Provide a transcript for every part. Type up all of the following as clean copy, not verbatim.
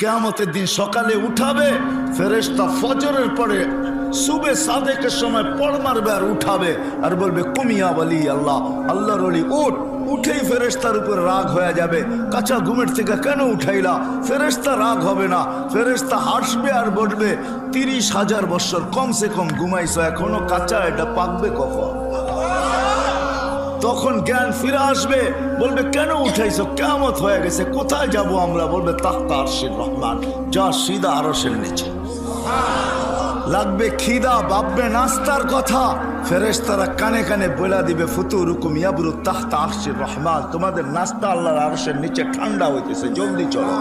কিয়ামতের দিন সকালে উঠাবে ফেরেশতা, ফজরের পরে সুবে সাদেকের সময় পড় মারবে আর উঠাবে আর বলবে কুমিয়া বলি আল্লাহ, আল্লাহর ওলি উঠ। উঠেই ফেরেশতার উপর রাগ হয়ে যাবে, কাঁচা ঘুমের থেকে কেন উঠাইলা? ফেরেশতা রাগ হবে না, ফেরেশতা হাসবে আর বলবে 30,000 বছর কমসে কম ঘুমাইছো, এখনো কাঁচা, এটা পাকবে কখন? তখন জ্ঞান ফিরে আসবে, বলবে কেন উঠাইছো? কিয়ামত হয়ে গেছে, কোথায় যাব আমরা? বলবে তাহতা আরশির রহমান, যা সিধা আরশের নিচে। লাগবে খিদা, ভাববে নাস্তার কথা, ফেরেশতারা কানে কানে বলে দিবে ফুতুরুকুম ইয়াবরু তাহতা আরশির রহমান, তোমাদের নাস্তা আল্লাহর আরশের নিচে ঠান্ডা হইতেছে, জলদি চলো।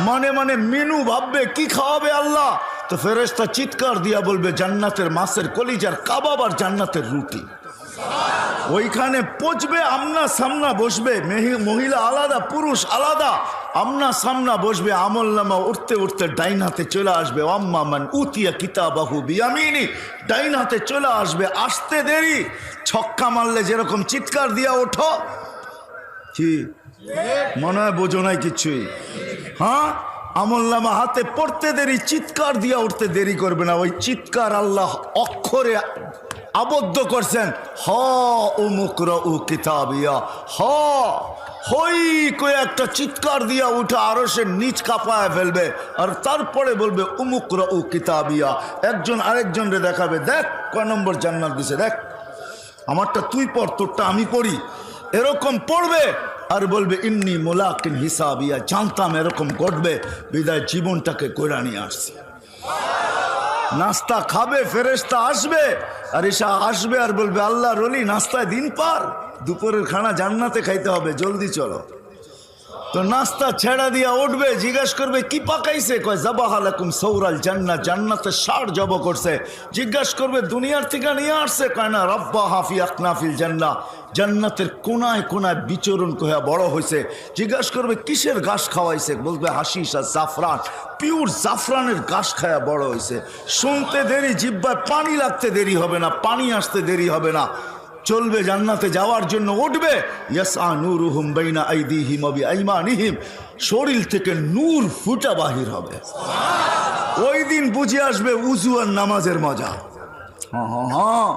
মনে মনে মেনু ভাববে কি খাওয়াবে আল্লাহ, তো ফেরেশতা চিৎকার দিয়া বলবে জান্নাতের মাছের কলিজার কাবাব আর জান্নাতের রুটি। ওইখানে পচবে, আমনা সামনা বসবে, মহিলা আলাদা পুরুষ আলাদা, আমনা সামনা বসবে, আমল নামা উঠতে উঠতে ডাইন হাতে চলে আসবে, আম্মা মান উতিয়া কিতাবাহু বিয়ামিনি, ডাইন হাতে চলে আসবে। আসতে দেরি, ছক্কা মারলে যেরকম চিৎকার দিয়া ওঠো, কি মনে হয় বোঝো নাই কিছুই? হ্যাঁ, আমল নামা হাতে পড়তে দেরি, চিৎকার দিয়া উঠতে দেরি করবে না। ওই চিৎকার আল্লাহ অক্ষরে আবদ্ধ করছেন, হ উমুকরাউ কিতাবিয়া, হ হই কয়ে একটা চিৎকার দিয়া উঠে আরশের নিচ কাঁপায় ফেলবে, আর তারপরে বলবে উমুকরাউ কিতাবিয়া। একজন আরেকজনরে দেখাবে, দেখ কয় নম্বর জান্নাত দিছে, দেখ আমারটা তুই পড়, তোরটা আমি পড়ি। এরকম পড়বে আর বলবে ইন্নী মুলাকিন হিসাবিয়া, জানতাম এরকম ঘটবে, বিদায় জীবনটাকে কইরা নিয়ে আসছি। নাস্তা খাবে, ফেরেশতা আসবে, আর এসা আসবে আর বলবে আল্লাহর ওলি নাস্তায় দিন পার, দুপুরের খানা জান্নাতে খাইতে হবে, জলদি চলো। তো নাস্তা ছেড়া দিয়া উঠবে, জিজ্ঞেস করবে কি পাকাইছে? কয় জাবাহালাকুম সৌরাল জান্নাত, জান্নাতের ষাঁড় জব করছে। জিজ্ঞেস করবে দুনিয়ার থেকে নিয়ে আসছে? কয় না, রব্বা হাফি আকনাফিল জান্নাহ, জান্নাতের কোনায় কোনায় বিচরণ কয়া বড় হয়েছে। জিজ্ঞাসা করবে কিসের ঘাস খাওয়াইছে? বলবে হাসিস আর জাফরান, পিওর জাফরানের ঘাস খায়া বড় হয়েছে। শুনতে দেরি, জিহ্বায় পানি লাগতে দেরি হবে না, পানি আসতে দেরি হবে না। চলবে জান্নাতে যাওয়ার জন্য, উঠবে ইয়াসআ নূরুহুম বাইনা আইদিহিম ওয়া বিআইমানিহিম, শরীর থেকে নূর ফুটা বাহির হবে। ওই দিন বুঝে আসবে উযু আর নামাজের মজা। হ্যাঁ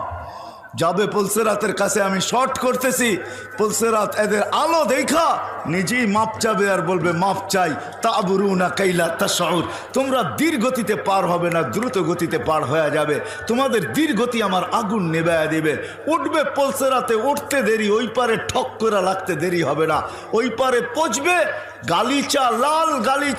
যাবে পুলসেরাতের কাছে, আমি শর্ট করতেছি, পুলসেরাত এদের আলো দেখা নিজেই মাপ চাবে আর বলবে মাপ চাই, তাবরুনা কাইলা তাশউর, তোমরা ধীর গতিতে পার হবে না, দ্রুত গতিতে পার হয়ে যাবে, তোমাদের ধীর গতি আমার আগুন নেভায়া দিবে। উঠবে পুলসেরাতে, উঠতে দেরি, ওই পারে ঠক করে লাগতে দেরি হবে না, ওই পারে পৌঁছবে, গালিচা লাল গালিচা